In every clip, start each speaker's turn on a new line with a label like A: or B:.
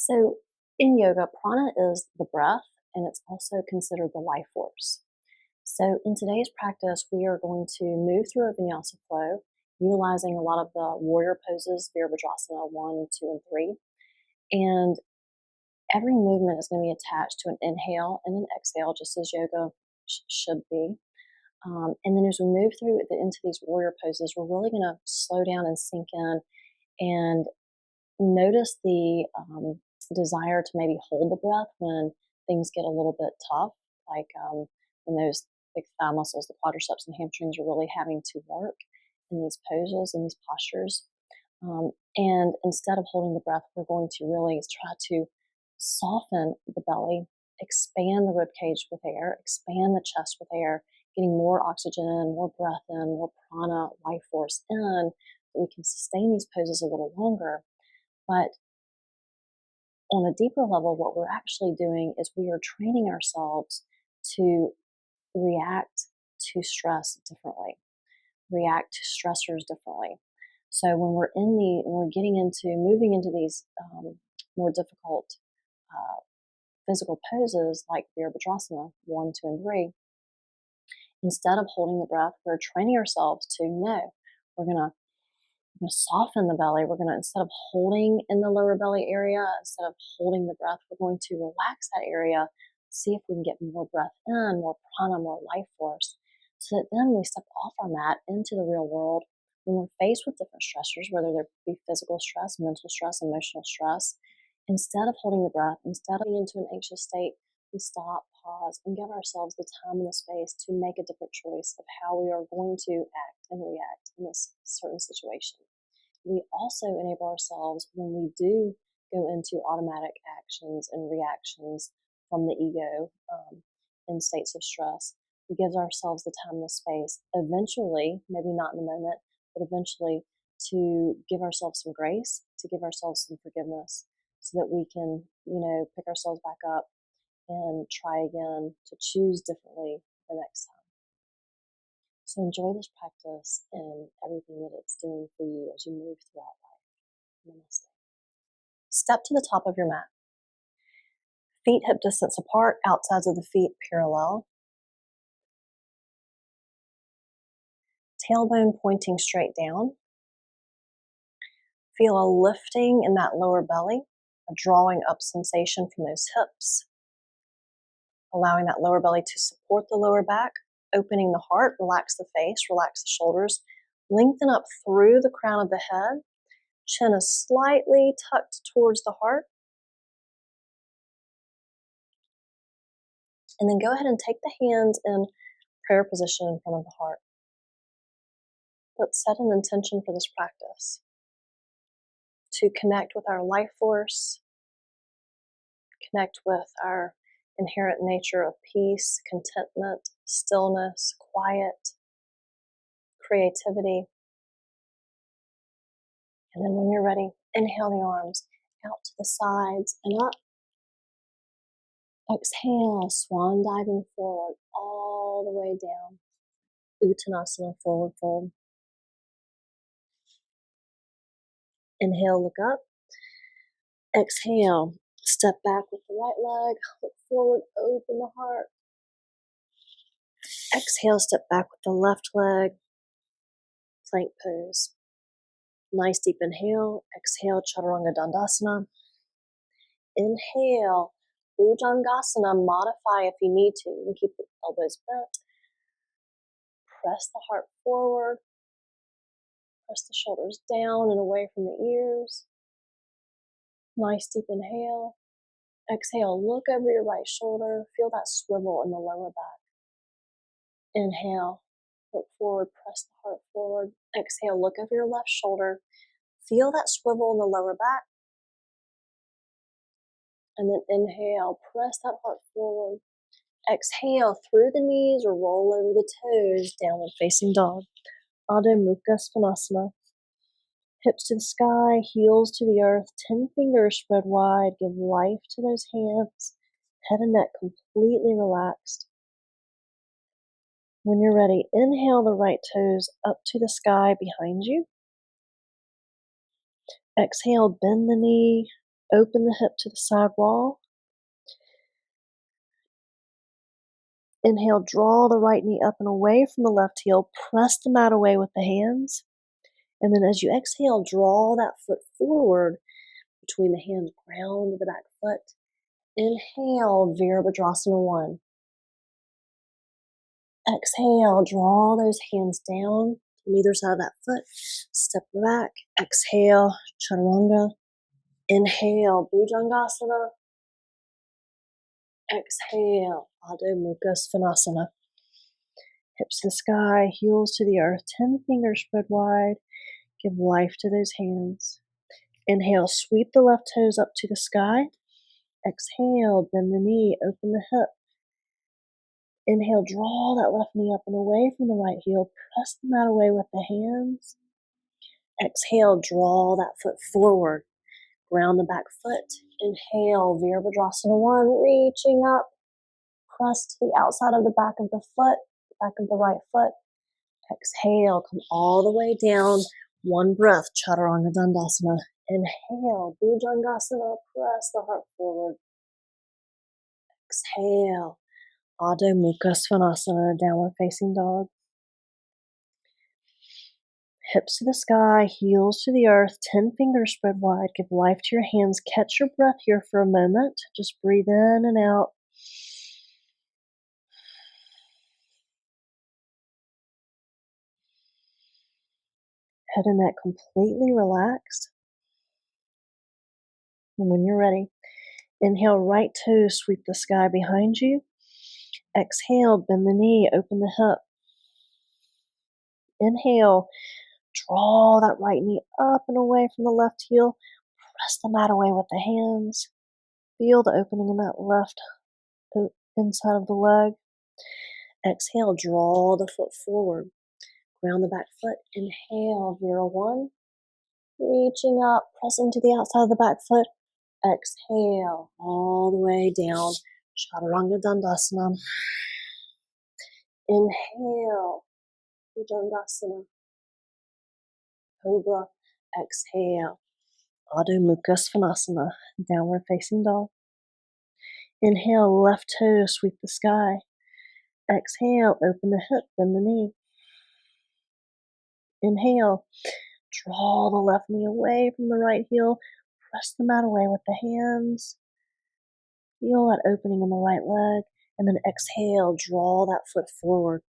A: So, in yoga, prana is the breath and it's also considered the life force. So, in today's practice, we are going to move through a vinyasa flow utilizing a lot of the warrior poses, Virabhadrasana 1, 2, and 3. And every movement is going to be attached to an inhale and an exhale, just as yoga should be. And then as we move through into these warrior poses, we're really going to slow down and sink in and notice the desire to maybe hold the breath when things get a little bit tough, like when those big thigh muscles, the quadriceps and hamstrings, are really having to work in these poses and these postures. And instead of holding the breath, we're going to really try to soften the belly, expand the rib cage with air, expand the chest with air, getting more oxygen in, more breath in, more prana, life force in, so we can sustain these poses a little longer. But on a deeper level, what we're actually doing is we are training ourselves to react to stress differently, react to stressors differently. So when we're getting into moving into these more difficult physical poses like Virabhadrasana 1, 2, and 3, instead of holding the breath, we're training ourselves to know we're going to soften the belly. We're going to, instead of holding in the lower belly area, instead of holding the breath, we're going to relax that area, see if we can get more breath in, more prana, more life force, so that then we step off our mat into the real world when we're faced with different stressors, whether they be physical stress, mental stress, emotional stress. Instead of holding the breath, instead of being into an anxious state, we stop, pause, and give ourselves the time and the space to make a different choice of how we are going to act and react in this certain situation. We also enable ourselves, when we do go into automatic actions and reactions from the ego in states of stress, we give ourselves the time and the space, eventually, maybe not in the moment, but eventually, to give ourselves some grace, to give ourselves some forgiveness, so that we can, pick ourselves back up and try again to choose differently the next time. So enjoy this practice and everything that it's doing for you as you move throughout life. Namaste. Step to the top of your mat. Feet hip distance apart, outsides of the feet parallel. Tailbone pointing straight down. Feel a lifting in that lower belly, a drawing up sensation from those hips, allowing that lower belly to support the lower back, opening the heart, relax the face, relax the shoulders, lengthen up through the crown of the head. Chin is slightly tucked towards the heart. And then go ahead and take the hands in prayer position in front of the heart. Let's set an intention for this practice to connect with our life force, connect with our inherent nature of peace, contentment, stillness, quiet, creativity. And then when you're ready, inhale the arms out to the sides and up. Exhale, swan diving forward all the way down. Uttanasana, forward fold. Inhale, look up. Exhale, step back with the right leg, look forward, open the heart. Exhale, step back with the left leg, plank pose. Nice deep inhale. Exhale, Chaturanga Dandasana. Inhale, Bhujangasana. Modify if you need to. You can keep the elbows bent. Press the heart forward. Press the shoulders down and away from the ears. Nice deep inhale. Exhale, look over your right shoulder. Feel that swivel in the lower back. Inhale, look forward, press the heart forward. Exhale, look over your left shoulder. Feel that swivel in the lower back. And then inhale, press that heart forward. Exhale, through the knees or roll over the toes, downward facing dog. Adho Mukha Svanasana. Hips to the sky, heels to the earth, 10 fingers spread wide. Give life to those hands. Head and neck completely relaxed. When you're ready, inhale the right toes up to the sky behind you. Exhale, bend the knee,
B: Open the hip to the side wall. Inhale, draw the right knee up and away from the left heel. Press the mat away with the hands. And then as you exhale, draw that foot forward between the hands, ground the back foot. Inhale, Virabhadrasana 1. Exhale, draw those hands down on either side of that foot. Step back. Exhale, Chaturanga. Inhale, Bhujangasana. Exhale, Adho Mukha Svanasana. Hips to the sky, heels to the earth, 10 fingers spread wide. Give life to those hands. Inhale, sweep the left toes up to the sky. Exhale, bend the knee, open the hip. Inhale, draw that left knee up and away from the right heel. Press the mat away with the hands. Exhale, draw that foot forward. Ground the back foot. Inhale, Virabhadrasana 1, reaching up. Press to the outside of the back of the foot, back of the right foot. Exhale, come all the way down. One breath, Chaturanga Dandasana. Inhale, Bhujangasana, press the heart forward. Exhale, Adho Mukha Svanasana, downward facing dog. Hips to the sky, heels to the earth, 10 fingers spread wide. Give life to your hands. Catch your breath here for a moment. Just breathe in and out. Head and neck completely relaxed. And when you're ready, inhale, right toe, sweep the sky behind you. Exhale, bend the knee, open the hip. Inhale, draw that right knee up and away from the left heel. Press the mat away with the hands. Feel the opening in that left inside of the leg. Exhale, draw the foot forward. Ground the back foot. Inhale, Vira 1. Reaching up, pressing to the outside of the back foot. Exhale, all the way down. Chaturanga Dandasana. Inhale, Bhujangasana. Cobra. Exhale, Adho Mukha Svanasana. Downward facing dog. Inhale, left toe, sweep the sky. Exhale, open the hip, bend the knee. Inhale, draw the left knee away from the right heel. Press the mat away with the hands. Feel that opening in the right leg. And then exhale, draw that foot forward.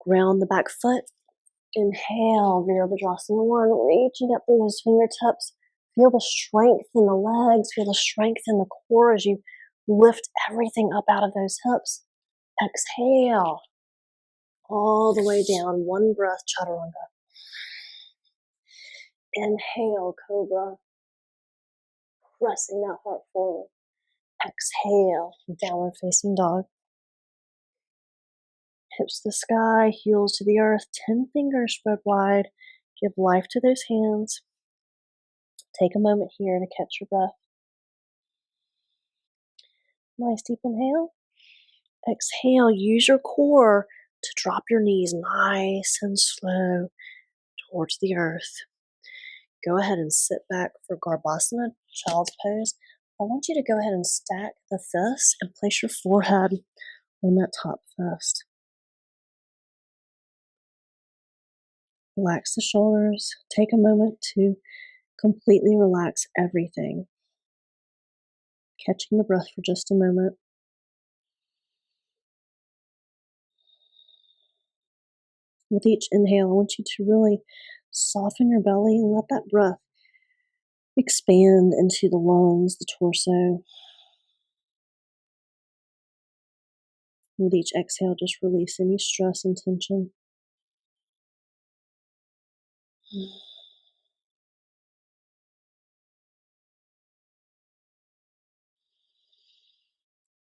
B: Ground the back foot. Inhale, Virabhadrasana 1, reaching up through those fingertips. Feel the strength in the legs. Feel the strength in the core as you lift everything up out of those hips. Exhale, all the way down. One breath, Chaturanga. Inhale, Cobra. Pressing that heart forward. Exhale, downward facing dog. Hips to the sky, heels to the earth, 10 fingers spread wide. Give life to those hands. Take a moment here to catch your breath. Nice deep inhale. Exhale, use your core to drop your knees nice and slow towards the earth. Go ahead and sit back for Garbhasana, child's pose. I want you to go ahead and stack the fists and place your forehead on that top fist. Relax the shoulders. Take a moment to completely relax everything. Catching the breath for just a moment. With each inhale, I want you to really soften your belly and let that breath expand into the lungs, the torso. With each exhale, just release any stress and tension.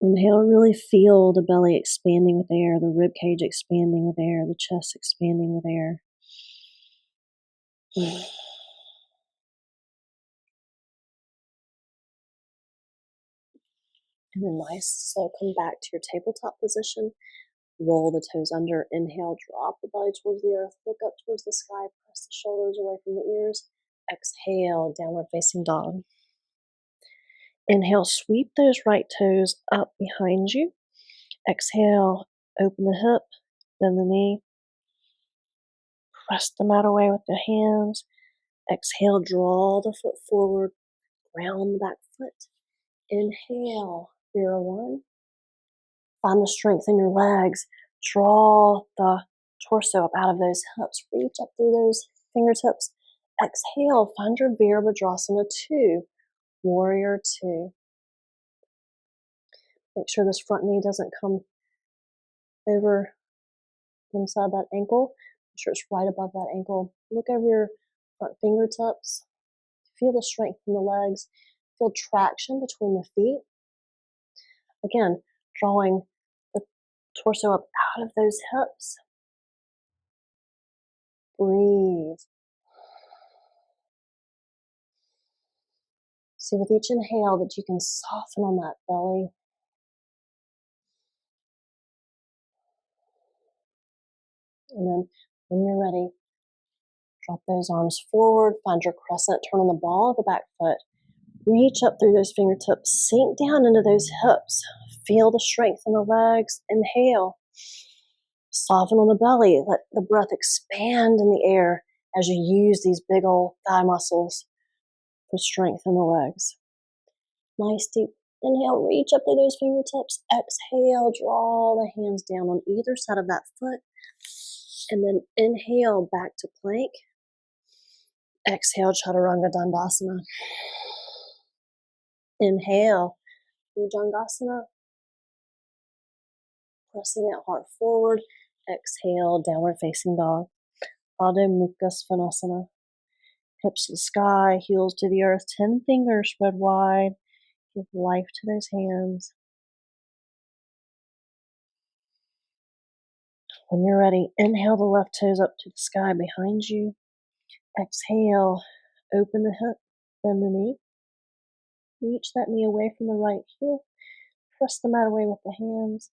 B: Inhale, really feel the belly expanding with air, the rib cage expanding with air, the chest expanding with air. And then nice, so come back to your tabletop position. Roll the toes under. Inhale, drop the belly towards the earth. Look up towards the sky. Press the shoulders away from the ears. Exhale, downward facing dog. Inhale, sweep those right toes up behind you. Exhale, open the hip, bend the knee. Press the mat away with the hands. Exhale, draw the foot forward, ground the back foot. Inhale, zero, one. Find the strength in your legs. Draw the torso up out of those hips. Reach up through those fingertips. Exhale, find your Virabhadrasana 2, Warrior 2. Make sure this front knee doesn't come over inside that ankle. Make sure it's right above that ankle. Look over your front fingertips. Feel the strength in the legs. Feel traction between the feet. Again, drawing the torso up out of those hips. Breathe. See with each inhale that you can soften on that belly. And then when you're ready, drop those arms forward, find your crescent, turn on the ball of the back foot. Reach up through those fingertips, sink down into those hips. Feel the strength in the legs. Inhale. Soften on the belly. Let the breath expand in the air as you use these big old thigh muscles for strength in the legs. Nice deep inhale. Reach up through those fingertips. Exhale. Draw the hands down on either side of that foot. And then inhale back to plank. Exhale, Chaturanga Dandasana. Inhale, Bhujangasana. Pressing that heart forward. Exhale, downward facing dog. Adho Mukha Svanasana. Hips to the sky, heels to the earth, 10 fingers spread wide. Give life to those hands. When you're ready, inhale the left toes up to the sky behind you. Exhale, open the hip, bend the knee. Reach that knee away from the right heel. Press the mat away with the hands.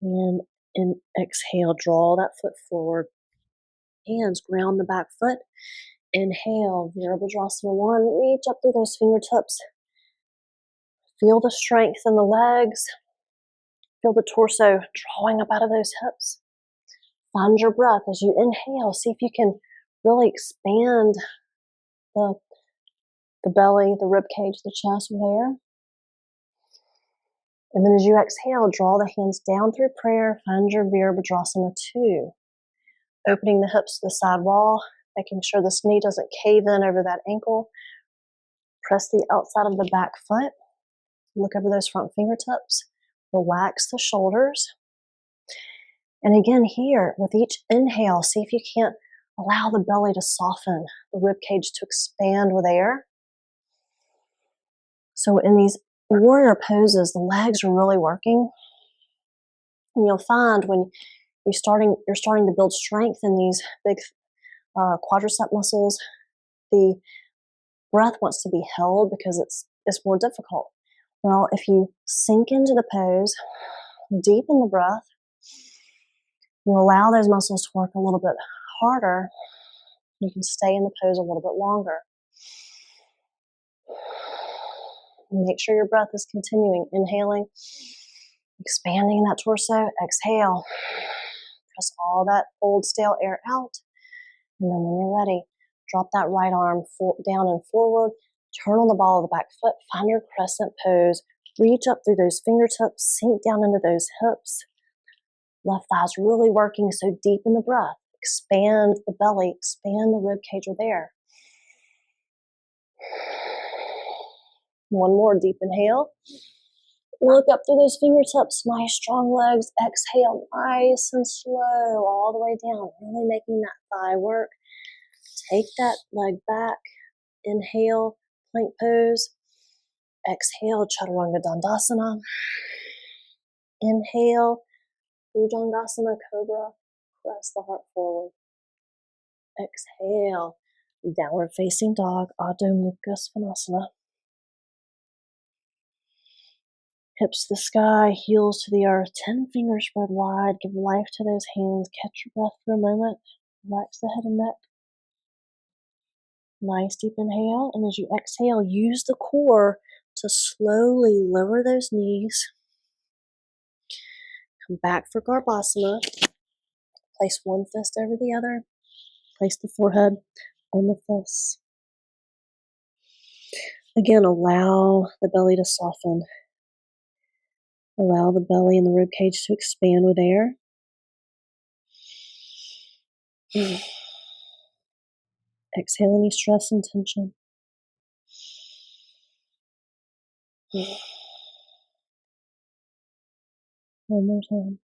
B: And exhale, draw that foot forward. Hands ground the back foot. Inhale, Virabhadrasana 1. Reach up through those fingertips. Feel the strength in the legs. Feel the torso drawing up out of those hips. Find your breath as you inhale. See if you can really expand the belly, the rib cage, the chest with air. And then as you exhale, draw the hands down through prayer. Find your Virabhadrasana 2. Opening the hips to the side wall, making sure this knee doesn't cave in over that ankle. Press the outside of the back foot. Look over those front fingertips. Relax the shoulders. And again here, with each inhale, see if you can't allow the belly to soften, the rib cage to expand with air. So in these warrior poses, the legs are really working. And you'll find when you're starting to build strength in these big quadricep muscles, the breath wants to be held because it's more difficult. Well, if you sink into the pose, deepen the breath, you allow those muscles to work a little bit harder, you can stay in the pose a little bit longer. Make sure your breath is continuing. Inhaling, expanding that torso. Exhale. Press all that old stale air out. And then when you're ready, drop that right arm down and forward. Turn on the ball of the back foot. Find your crescent pose. Reach up through those fingertips. Sink down into those hips. Left thigh's really working, so deepen the breath. Expand the belly. Expand the rib cage with air. One more deep inhale. Look up through those fingertips. Nice strong legs. Exhale nice and slow all the way down. Really making that thigh work. Take that leg back. Inhale, plank pose. Exhale, Chaturanga Dandasana. Inhale, Bhujangasana, Cobra. Press the heart forward. Exhale, downward facing dog, Adho Mukha Svanasana. Hips to the sky, heels to the earth, 10 fingers spread wide. Give life to those hands. Catch your breath for a moment. Relax the head and neck. Nice deep inhale. And as you exhale, use the core to slowly lower those knees. Come back for Garbhasana. Place one fist over the other. Place the forehead on the fists. Again, allow the belly to soften. Allow the belly and the rib cage to expand with air. Exhale any stress and tension. One more time.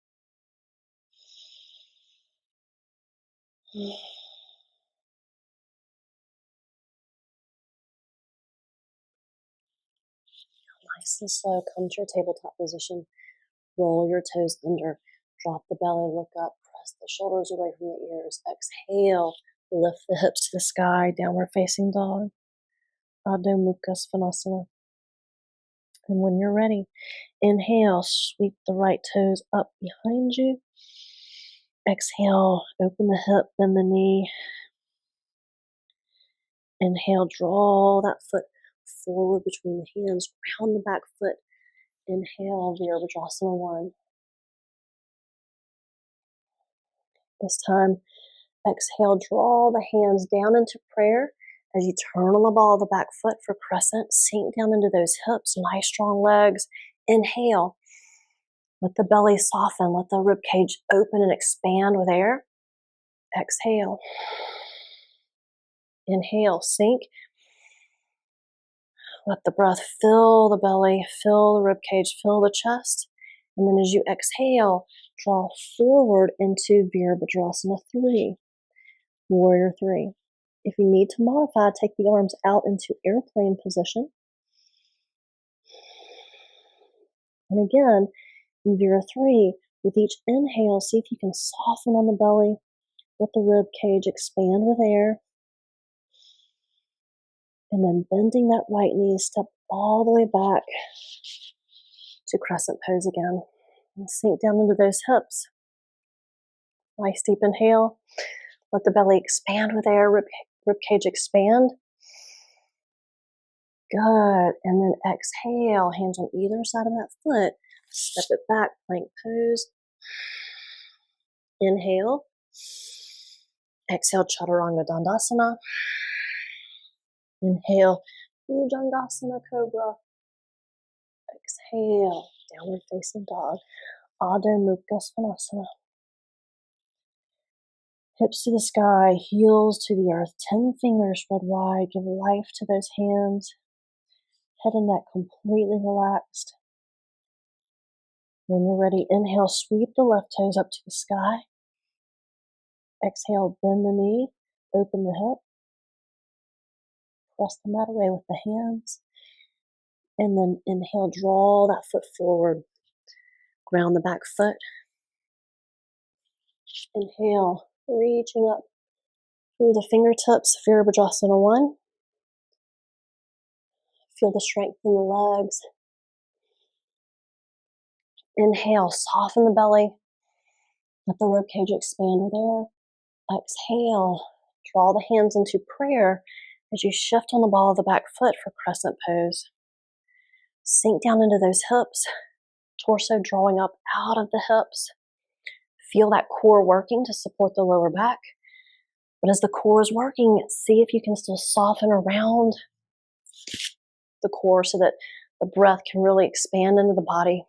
B: Nice and slow. Come to your tabletop position. Roll your toes under. Drop the belly, look up. Press the shoulders away from the ears. Exhale. Lift the hips to the sky. Downward facing dog. Adho Mukha Svanasana. And when you're ready, inhale. Sweep the right toes up behind you. Exhale. Open the hip, bend the knee. Inhale. Draw that foot forward between the hands. Ground the back foot. Inhale, Virabhadrasana 1. This time, exhale, draw the hands down into prayer as you turn on the ball of the back foot for crescent. Sink down into those hips, nice strong legs. Inhale, let the belly soften, let the rib cage open and expand with air. Exhale. Inhale, sink. Let the breath fill the belly, fill the rib cage, fill the chest. And then as you exhale, draw forward into Virabhadrasana 3, Warrior 3. If you need to modify, take the arms out into airplane position. And again, in Vira 3, with each inhale, see if you can soften on the belly, let the rib cage expand with air. And then bending that right knee, step all the way back to crescent pose again. And sink down into those hips. Nice deep inhale. Let the belly expand with air, rib cage expand. Good. And then exhale, hands on either side of that foot. Step it back, plank pose. Inhale. Exhale, Chaturanga Dandasana. Inhale, Bhujangasana Cobra. Exhale, downward facing dog. Adho Mukha Svanasana. Hips to the sky, heels to the earth. 10 fingers spread wide. Give life to those hands. Head and neck completely relaxed. When you're ready, inhale, sweep the left toes up to the sky. Exhale, bend the knee, open the hip. Press the mat away with the hands. And then inhale, draw that foot forward. Ground the back foot. Inhale, reaching up through the fingertips, Virabhadrasana 1. Feel the strength in the legs. Inhale, soften the belly. Let the rib cage expand with air. Exhale, draw the hands into prayer as you shift on the ball of the back foot for crescent pose. Sink down into those hips, torso drawing up out of the hips. Feel that core working to support the lower back. But as the core is working, see if you can still soften around the core so that the breath can really expand into the body.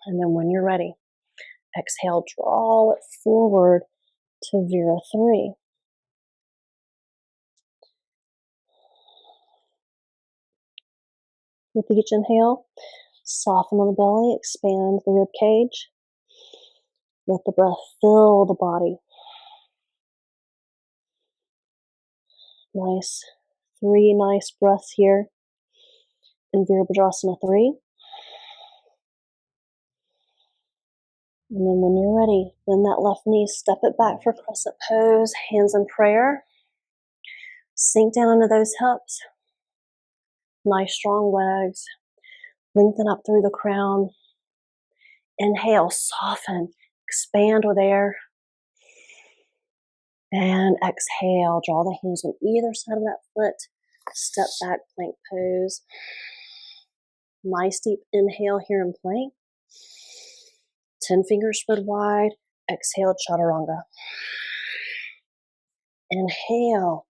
B: And then when you're ready, exhale, draw it forward to Vira 3. With each inhale, soften on the belly, expand the rib cage. Let the breath fill the body. Nice. 3 nice breaths here in Virabhadrasana 3. And then when you're ready, bend that left knee, step it back for crescent pose, hands in prayer. Sink down into those hips. Nice strong legs. Lengthen up through the crown. Inhale, soften, expand with air. And exhale, draw the hands on either side of that foot. Step back plank pose. Nice deep inhale here in plank. 10 fingers spread wide. Exhale, chaturanga. Inhale,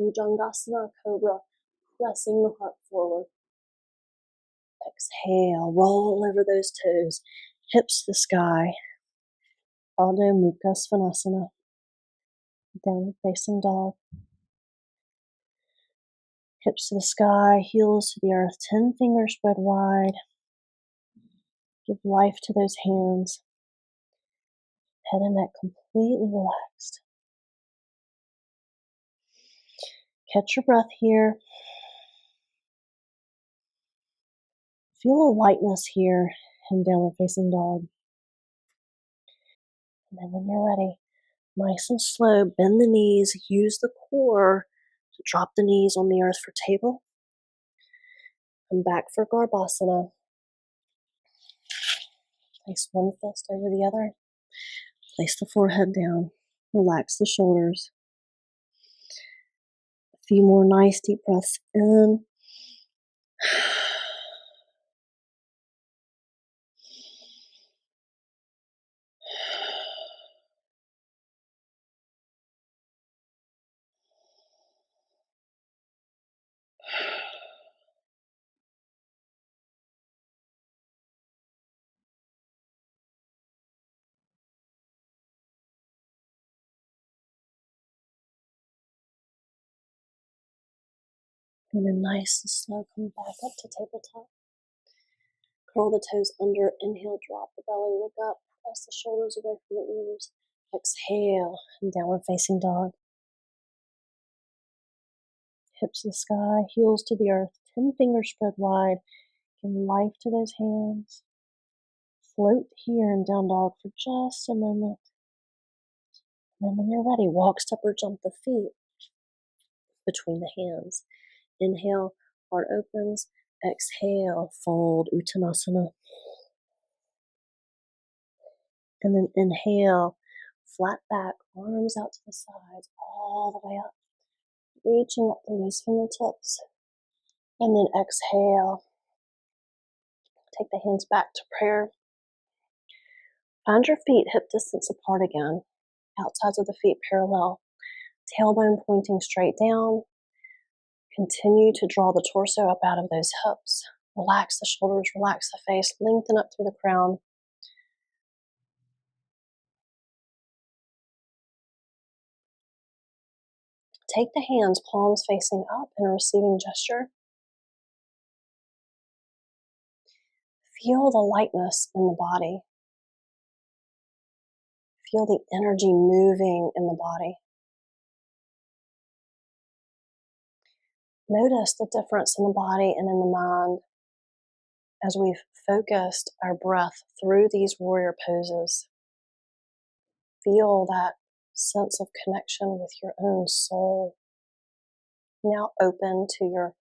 B: Bhujangasana, cobra, pressing the heart forward. Exhale, roll over those toes, hips to the sky. Adho Mukha Svanasana, downward facing dog. Hips to the sky, heels to the earth, 10 fingers spread wide. Give life to those hands. Head and neck completely relaxed. Catch your breath here. Feel a lightness here in downward facing dog. And then when you're ready, nice and slow, bend the knees, use the core to drop the knees on the earth for table. Come back for Garbhasana. Place one fist over the other. Place the forehead down. Relax the shoulders. A few more nice deep breaths in. And then nice and slow, come back up to tabletop. Curl the toes under. Inhale, drop the belly, look up. Press the shoulders away from the ears. Exhale, and downward facing dog. Hips to the sky, heels to the earth, 10 fingers spread wide. Give life to those hands. Float here in down dog for just a moment. And then when you're ready, walk, step, or jump the feet between the hands. Inhale, heart opens. Exhale, fold, Uttanasana. And then inhale, flat back, arms out to the sides, all the way up. Reaching up through those fingertips. And then exhale. Take the hands back to prayer. Find your feet hip distance apart again. Outsides of the feet parallel. Tailbone pointing straight down. Continue to draw the torso up out of those hips. Relax the shoulders, relax the face, lengthen up through the crown. Take the hands, palms facing up in a receiving gesture. Feel the lightness in the body. Feel the energy moving in the body. Notice the difference in the body and in the mind as we've focused our breath through these warrior poses. Feel that sense of connection with your own soul. Now open to your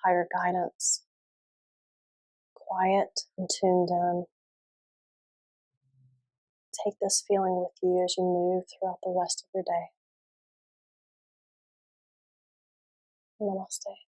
B: higher guidance. Quiet and tuned in. Take this feeling with you as you move throughout the rest of your day. Namaste.